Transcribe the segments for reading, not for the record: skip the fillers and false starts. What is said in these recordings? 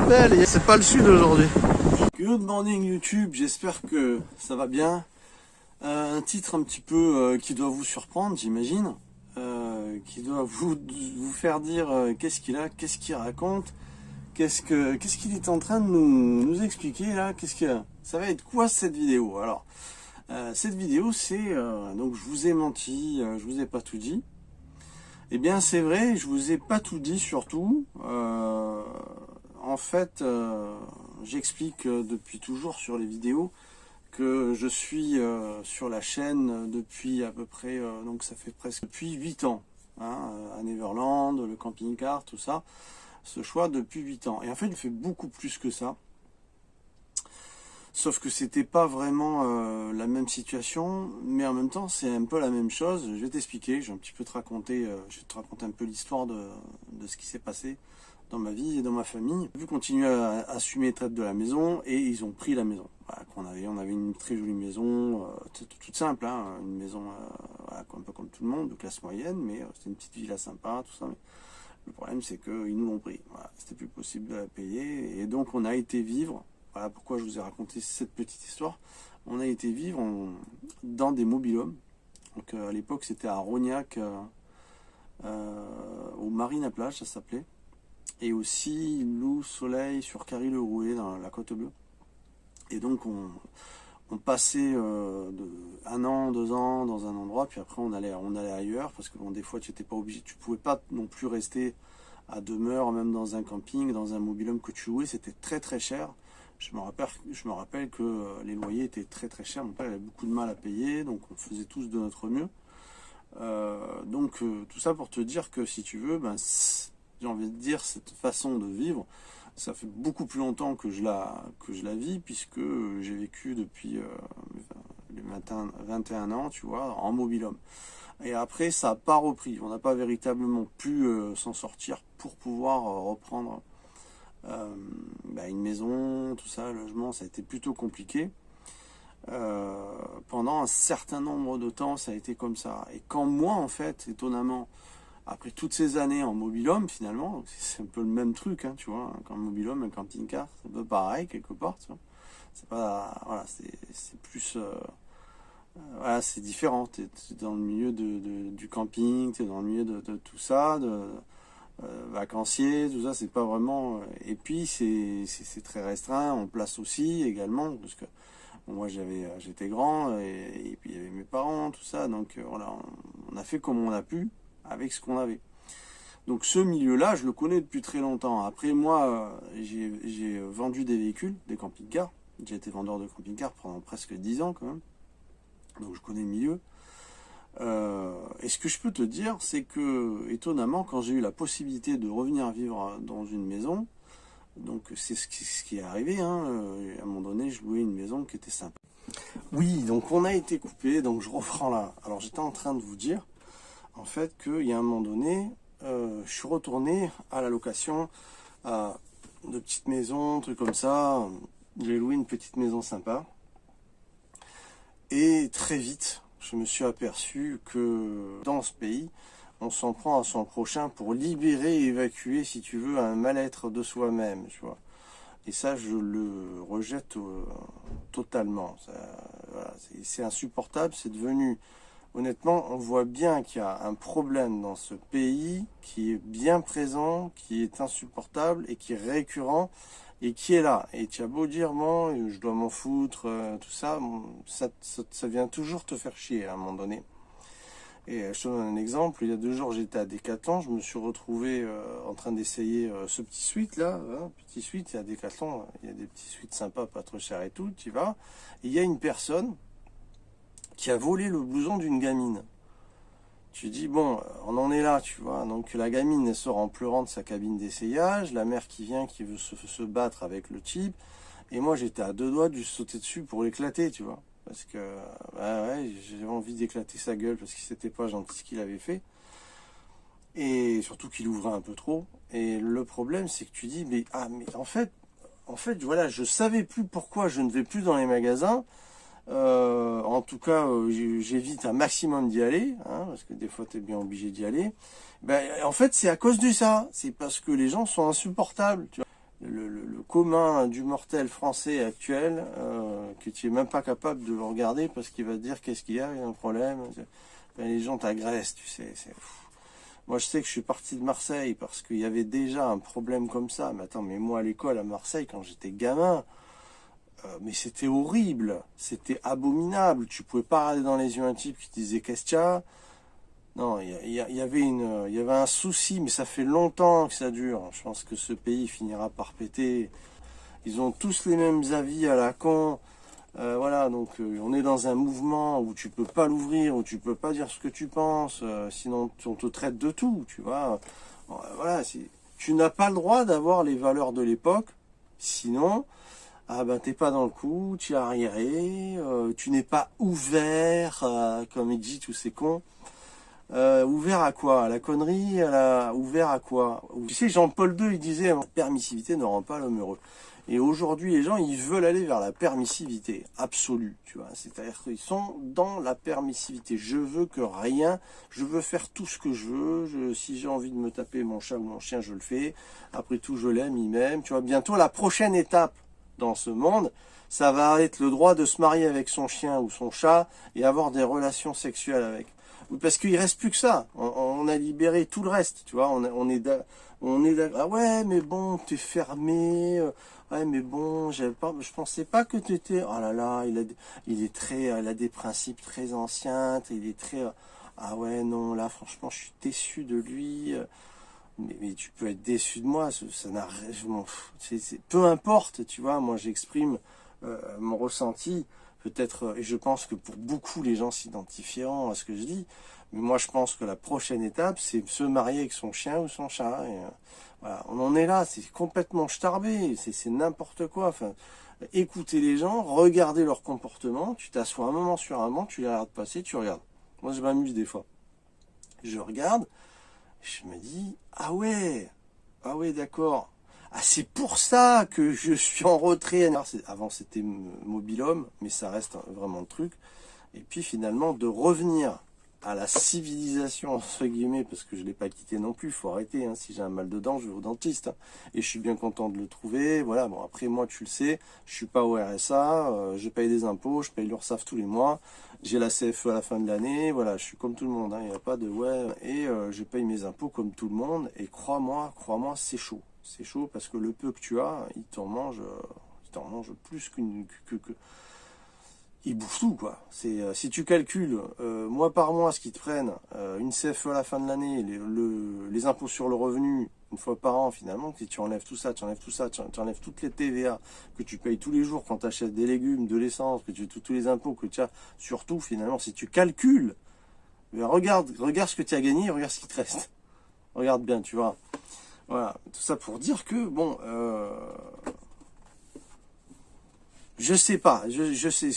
belle et c'est pas le sud aujourd'hui. Good morning YouTube, j'espère que ça va bien. Un titre un petit peu qui doit vous surprendre, j'imagine. Qui doit vous faire dire qu'est-ce qu'il a, qu'est-ce qu'il raconte, qu'est-ce qu'il est en train de nous expliquer là, ça va être quoi cette vidéo? Alors, cette vidéo c'est, donc je vous ai menti, je vous ai pas tout dit. Eh bien c'est vrai, je vous ai pas tout dit surtout. En fait, j'explique depuis toujours sur les vidéos que je suis sur la chaîne depuis à peu près, donc ça fait presque depuis 8 ans, hein, à Neverland, le camping-car, tout ça, ce choix depuis 8 ans. Et en fait, je fais beaucoup plus que ça. Sauf que c'était pas vraiment la même situation, mais en même temps c'est un peu la même chose. Je vais t'expliquer, je vais un petit peu te raconter, je vais te raconter un peu l'histoire de ce qui s'est passé dans ma vie et dans ma famille. J'ai pu continuer à assumer les traites de la maison et ils ont pris la maison. Voilà, on avait une très jolie maison, toute simple, hein, une maison voilà, un peu comme tout le monde, de classe moyenne, mais c'était une petite villa sympa, tout ça. Mais le problème c'est qu'ils nous l'ont pris. Voilà, c'était plus possible de la payer et donc on a été vivre. Voilà pourquoi je vous ai raconté cette petite histoire. On a été vivre dans des mobil-homes. Donc à l'époque c'était à Rognac, au Marine à Plage ça s'appelait. Et aussi Loup Soleil sur Carry-le-Rouet dans la Côte Bleue. Et donc on passait de 1 an, 2 ans dans un endroit, puis après on allait ailleurs, parce que bon, des fois tu n'étais pas obligé, tu pouvais pas non plus rester à demeure, même dans un camping, dans un mobil-home que tu louais, c'était très très cher. Je me rappelle que les loyers étaient très très chers. Mon père avait beaucoup de mal à payer, donc on faisait tous de notre mieux. Tout ça pour te dire que si tu veux, ben, j'ai envie de dire, cette façon de vivre, ça fait beaucoup plus longtemps que je la vis, puisque j'ai vécu depuis les 21 ans, tu vois, en mobil-home. Et après, ça n'a pas repris. On n'a pas véritablement pu s'en sortir pour pouvoir reprendre une maison, tout ça, logement, ça a été plutôt compliqué. Pendant un certain nombre de temps, ça a été comme ça. Et quand moi, en fait, étonnamment, après toutes ces années en mobil-home, finalement, c'est un peu le même truc, hein, tu vois, qu'un mobil-home, un camping-car, c'est un peu pareil quelque part, tu vois. C'est pas, voilà, c'est plus, voilà, c'est différent. T'es dans le milieu du camping, t'es dans le milieu de tout ça, vacancier, tout ça, c'est pas vraiment. Et puis c'est très restreint en place aussi également, parce que bon, moi j'étais grand et puis il y avait mes parents, tout ça, donc voilà, on a fait comme on a pu avec ce qu'on avait. Donc ce milieu-là, je le connais depuis très longtemps. Après moi, j'ai vendu des véhicules, des camping-cars. J'ai été vendeur de camping-cars pendant presque 10 ans quand même. Donc je connais le milieu. Et ce que je peux te dire, c'est que, étonnamment, quand j'ai eu la possibilité de revenir vivre dans une maison, donc c'est ce qui est arrivé, hein, à un moment donné, je louais une maison qui était sympa. Oui, donc on a été coupé, donc je reprends là. Alors j'étais en train de vous dire, en fait, qu'il y a un moment donné, je suis retourné à la location, à de petites maisons, trucs comme ça. J'ai loué une petite maison sympa. Et très vite, je me suis aperçu que dans ce pays, on s'en prend à son prochain pour libérer et évacuer, si tu veux, un mal-être de soi-même, tu vois. Et ça, je le rejette totalement. Voilà, c'est insupportable, c'est devenu... Honnêtement, on voit bien qu'il y a un problème dans ce pays qui est bien présent, qui est insupportable et qui est récurrent et qui est là. Et tu as beau dire, bon, je dois m'en foutre, tout ça, bon, ça vient toujours te faire chier à un moment donné. Et je te donne un exemple, il y a 2 jours j'étais à Decathlon, je me suis retrouvé en train d'essayer ce petit sweat là, hein, petit sweat, il y a Decathlon, il y a des petits sweats sympas, pas trop chers et tout, tu vas, et il y a une personne qui a volé le blouson d'une gamine. Tu dis, bon, on en est là, tu vois. Donc la gamine, elle sort en pleurant de sa cabine d'essayage, la mère qui vient, qui veut se battre avec le type, et moi j'étais à 2 doigts de lui sauter dessus pour l'éclater, tu vois. Parce que, ouais, j'avais envie d'éclater sa gueule, parce que c'était pas gentil ce qu'il avait fait. Et surtout qu'il ouvrait un peu trop. Et le problème, c'est que tu dis, mais en fait, voilà, je savais plus pourquoi je ne vais plus dans les magasins. En tout cas, j'évite un maximum d'y aller, hein, parce que des fois, tu es bien obligé d'y aller. Ben, en fait, c'est à cause de ça. C'est parce que les gens sont insupportables. Tu vois. Le commun du mortel français actuel, que tu es même pas capable de le regarder parce qu'il va te dire qu'est-ce qu'il y a un problème. Ben, les gens t'agressent, tu sais. Moi, je sais que je suis parti de Marseille parce qu'il y avait déjà un problème comme ça. Mais attends, mais moi à l'école à Marseille, quand j'étais gamin, mais c'était horrible, c'était abominable. Tu pouvais pas regarder dans les yeux un type qui te disait qu'est-ce qu'il y a. Non, il y avait un souci, mais ça fait longtemps que ça dure. Je pense que ce pays finira par péter. Ils ont tous les mêmes avis à la con. Voilà, donc on est dans un mouvement où tu peux pas l'ouvrir, où tu peux pas dire ce que tu penses, sinon on te traite de tout, tu vois. Voilà, tu n'as pas le droit d'avoir les valeurs de l'époque, sinon, ah ben t'es pas dans le coup, tu es arriéré, tu n'es pas ouvert, comme il dit tous ces cons. Ouvert à quoi? À la connerie, ouvert à quoi? Tu sais, Jean-Paul II, il disait, la permissivité ne rend pas l'homme heureux. Et aujourd'hui, les gens, ils veulent aller vers la permissivité absolue, tu vois. C'est-à-dire qu'ils sont dans la permissivité. Je veux que rien, je veux faire tout ce que je veux. Si j'ai envie de me taper mon chat ou mon chien, je le fais. Après tout, je l'aime, il m'aime. Tu vois, bientôt, la prochaine étape dans ce monde, ça va être le droit de se marier avec son chien ou son chat et avoir des relations sexuelles avec. Parce qu'il reste plus que ça. On a libéré tout le reste, tu vois. On est ah ouais, mais bon, t'es fermé. Ouais, mais bon, je pensais pas que tu étais. Oh là là, il a des principes très anciens. Il est très. Ah ouais, non, là, franchement, je suis déçu de lui. Mais tu peux être déçu de moi. Ça n'a, peu importe, tu vois. Moi, j'exprime mon ressenti. Peut-être, et je pense que pour beaucoup, les gens s'identifieront à ce que je dis. Mais moi, je pense que la prochaine étape, c'est se marier avec son chien ou son chat. Et, voilà, on en est là, c'est complètement starbé, c'est n'importe quoi. Enfin, écouter les gens, regarder leur comportement, tu t'assois un moment sur un banc, tu les regardes passer, tu regardes. Moi, je m'amuse des fois. Je regarde, je me dis, ah ouais, d'accord. Ah, c'est pour ça que je suis en retrait. Avant, c'était Mobilhome, mais ça reste vraiment le truc. Et puis, finalement, de revenir à la civilisation, entre guillemets, parce que je ne l'ai pas quitté non plus, il faut arrêter, hein. Si j'ai un mal de dents, je vais au dentiste, hein. Et je suis bien content de le trouver, voilà. Bon, après, moi, tu le sais, je suis pas au RSA, je paye des impôts, je paye l'URSSAF tous les mois, j'ai la CFE à la fin de l'année, voilà, je suis comme tout le monde, hein. Il n'y a pas de ouais, et je paye mes impôts comme tout le monde, et crois-moi, c'est chaud. C'est chaud parce que le peu que tu as, il t'en mange plus que ils bouffent tout, quoi. Si tu calcules mois par mois ce qu'ils te prennent, une CFE à la fin de l'année, les impôts sur le revenu, une fois par an finalement, si tu enlèves tout ça, tu enlèves toutes les TVA que tu payes tous les jours quand tu achètes des légumes, de l'essence, tous les impôts que tu as, surtout finalement, si tu calcules, regarde ce que tu as gagné, regarde ce qui te reste. Regarde bien, tu vois. Voilà, tout ça pour dire que, bon, je sais pas, je sais,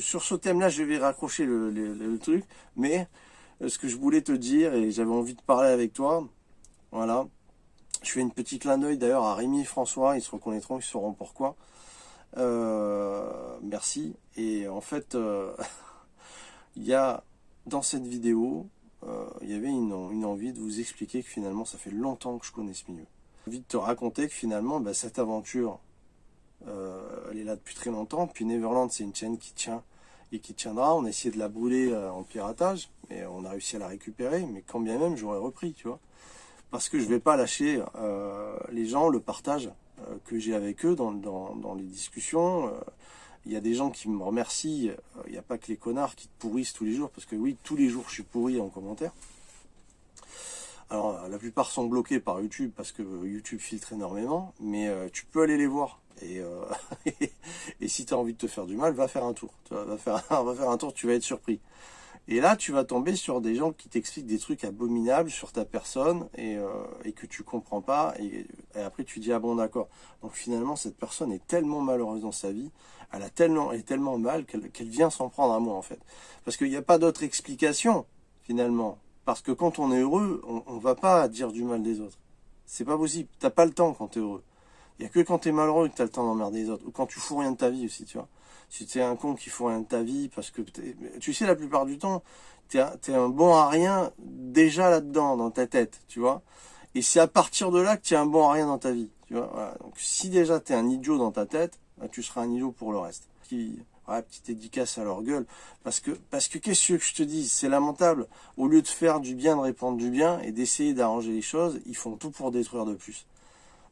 sur ce thème-là, je vais raccrocher le truc, mais ce que je voulais te dire, et j'avais envie de parler avec toi, voilà, je fais une petite clin d'œil d'ailleurs à Rémi et François, ils se reconnaîtront, ils sauront pourquoi, merci, et en fait, il y a, dans cette vidéo, il y avait une envie de vous expliquer que finalement, ça fait longtemps que je connais ce milieu. J'ai envie de te raconter que finalement, cette aventure, elle est là depuis très longtemps. Puis Neverland, c'est une chaîne qui tient et qui tiendra. On a essayé de la brûler en piratage, mais on a réussi à la récupérer. Mais quand bien même, j'aurais repris, tu vois. Parce que je vais pas lâcher les gens, le partage que j'ai avec eux dans les discussions. Il y a des gens qui me remercient. Il n'y a pas que les connards qui te pourrissent tous les jours. Parce que oui, tous les jours, je suis pourri en commentaire. Alors, la plupart sont bloqués par YouTube parce que YouTube filtre énormément. Mais tu peux aller les voir. Et, et si tu as envie de te faire du mal, va faire un tour. Tu vois, va faire un tour, tu vas être surpris. Et là, tu vas tomber sur des gens qui t'expliquent des trucs abominables sur ta personne et que tu comprends pas. Et après, tu dis, ah bon, d'accord. Donc finalement, cette personne est tellement malheureuse dans sa vie, elle est tellement mal qu'elle vient s'en prendre à moi, en fait. Parce qu'il n'y a pas d'autre explication, finalement. Parce que quand on est heureux, on va pas dire du mal des autres. C'est pas possible. T'as pas le temps quand t'es heureux. Il n'y a que quand t'es malheureux que t'as le temps d'emmerder les autres. Ou quand tu fous rien de ta vie aussi, tu vois. Si t'es un con qui fout rien de ta vie, parce que tu sais, la plupart du temps, t'es un bon à rien déjà là-dedans, dans ta tête, tu vois. Et c'est à partir de là que t'es un bon à rien dans ta vie. Tu vois, voilà. Donc si déjà tu es un idiot dans ta tête, bah, tu seras un idiot pour le reste. Ouais, petite dédicace à leur gueule. Parce que qu'est-ce que je te dis, c'est lamentable. Au lieu de faire du bien, de répandre du bien et d'essayer d'arranger les choses, ils font tout pour détruire de plus.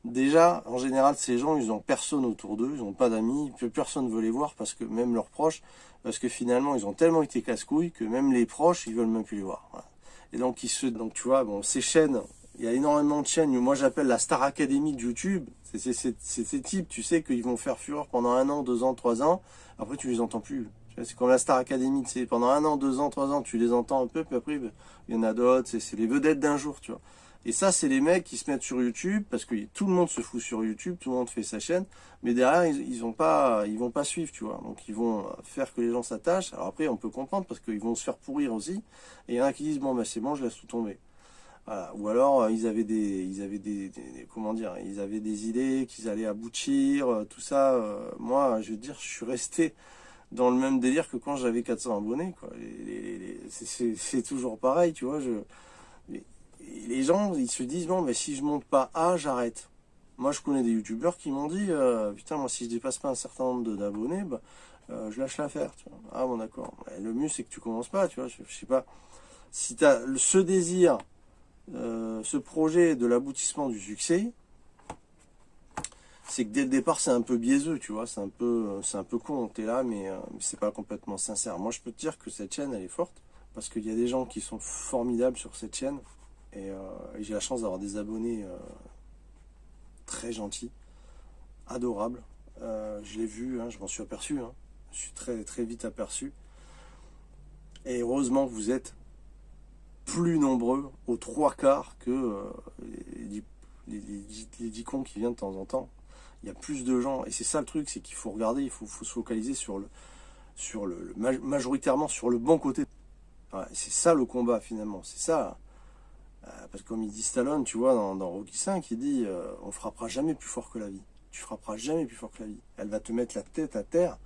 Déjà, en général, ces gens, ils ont personne autour d'eux, ils n'ont pas d'amis, personne ne veut les voir, parce que même leurs proches, parce que finalement, ils ont tellement été casse-couilles que même les proches, ils veulent même plus les voir. Voilà. Et donc, donc tu vois, bon, ces chaînes, il y a énormément de chaînes, moi j'appelle la Star Academy de YouTube. C'est ces types, tu sais, qu'ils vont faire fureur pendant 1 an, 2 ans, 3 ans, après tu les entends plus. C'est comme la Star Academy, tu sais, pendant 1 an, 2 ans, 3 ans, tu les entends un peu, puis après, il y en a d'autres, c'est les vedettes d'un jour, tu vois. Et ça, c'est les mecs qui se mettent sur YouTube, parce que tout le monde se fout sur YouTube, tout le monde fait sa chaîne, mais derrière, ils vont pas suivre, tu vois. Donc, ils vont faire que les gens s'attachent. Alors après, on peut comprendre, parce qu'ils vont se faire pourrir aussi. Et il y en a qui disent, bon, bah, c'est bon, je laisse tout tomber. Voilà. Ou alors, ils avaient comment dire, ils avaient des idées, qu'ils allaient aboutir, tout ça. Moi, je veux dire, je suis resté dans le même délire que quand j'avais 400 abonnés, quoi. C'est toujours pareil, tu vois, les gens, ils se disent, bon, mais si je monte pas A, j'arrête. Moi, je connais des youtubeurs qui m'ont dit, putain, moi, si je dépasse pas un certain nombre d'abonnés, bah, je lâche l'affaire, tu vois. Ah, bon, d'accord. Le mieux, c'est que tu commences pas, tu vois. Je sais pas. Si tu as ce désir, ce projet de l'aboutissement du succès, c'est que dès le départ, c'est un peu biaiseux, tu vois. C'est un peu con. T'es là, mais c'est pas complètement sincère. Moi, je peux te dire que cette chaîne, elle est forte. Parce qu'il y a des gens qui sont formidables sur cette chaîne. Et j'ai la chance d'avoir des abonnés très gentils, adorables. Je l'ai vu, hein, je m'en suis aperçu. Hein. Je suis très, très vite aperçu. Et heureusement que vous êtes plus nombreux, aux 3/4, que les 10 cons qui viennent de temps en temps. Il y a plus de gens. Et c'est ça le truc, c'est qu'il faut regarder, il faut se focaliser majoritairement sur le bon côté. Ouais, c'est ça le combat finalement, c'est ça. Parce que comme il dit Stallone, tu vois, dans Rocky 5, il dit on frappera jamais plus fort que la vie. Tu frapperas jamais plus fort que la vie. Elle va te mettre la tête à terre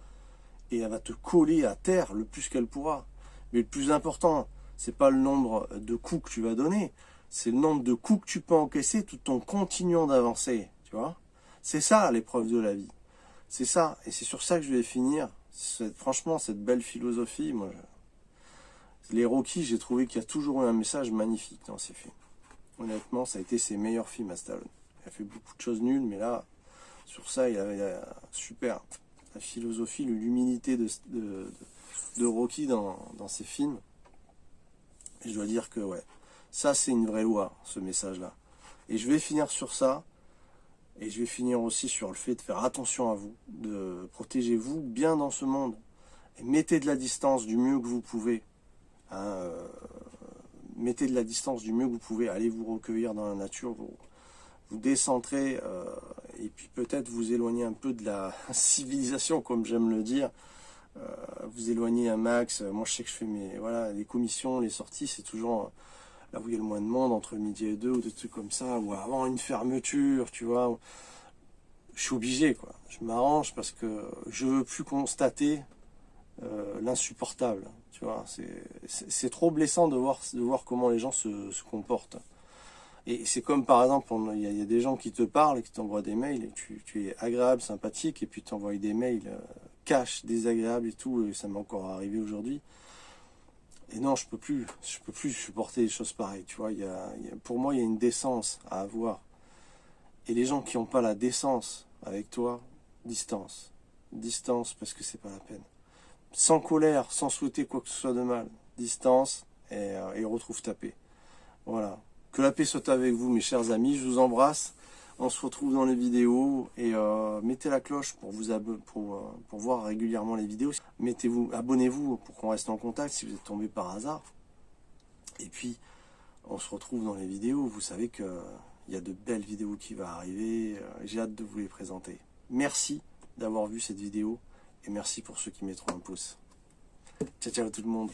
et elle va te coller à terre le plus qu'elle pourra. Mais le plus important, c'est pas le nombre de coups que tu vas donner, c'est le nombre de coups que tu peux encaisser tout en continuant d'avancer. Tu vois, c'est ça l'épreuve de la vie. C'est ça, et c'est sur ça que je vais finir. Franchement, cette belle philosophie, moi. Les Rocky, j'ai trouvé qu'il y a toujours eu un message magnifique dans ces films. Honnêtement, ça a été ses meilleurs films à Stallone. Il a fait beaucoup de choses nulles, mais là, sur ça, il avait super. La philosophie, l'humilité de Rocky dans ses films. Et je dois dire que, ouais, ça, c'est une vraie loi, ce message-là. Et je vais finir sur ça. Et je vais finir aussi sur le fait de faire attention à vous, de protéger-vous bien dans ce monde. Et mettez de la distance du mieux que vous pouvez. Hein, mettez de la distance du mieux que vous pouvez, allez vous recueillir dans la nature, vous décentrez et puis peut-être vous éloigner un peu de la civilisation, comme j'aime le dire, vous éloigner un max. Moi je sais que je fais les commissions, les sorties, c'est toujours là où il y a le moins de monde, entre midi et 2 ou des trucs comme ça, ou avant une fermeture, tu vois. Je suis obligé, quoi. Je m'arrange parce que je veux plus constater l'insupportable, tu vois, c'est trop blessant de voir comment les gens se comportent. Et c'est comme par exemple, il y a des gens qui te parlent et qui t'envoient des mails, et tu es agréable, sympathique, et puis tu envoies des mails cash, désagréables et tout, et ça m'est encore arrivé aujourd'hui. Et non, je peux plus supporter des choses pareilles, tu vois. Pour moi, il y a une décence à avoir. Et les gens qui n'ont pas la décence avec toi, distance. Distance, parce que c'est pas la peine. Sans colère, sans souhaiter quoi que ce soit de mal. Distance et retrouve ta paix. Voilà. Que la paix soit avec vous, mes chers amis. Je vous embrasse. On se retrouve dans les vidéos. Et mettez la cloche pour voir régulièrement les vidéos. Abonnez-vous pour qu'on reste en contact si vous êtes tombé par hasard. Et puis, on se retrouve dans les vidéos. Vous savez qu'il y a de belles vidéos qui vont arriver. J'ai hâte de vous les présenter. Merci d'avoir vu cette vidéo. Et merci pour ceux qui mettront un pouce. Ciao, ciao tout le monde.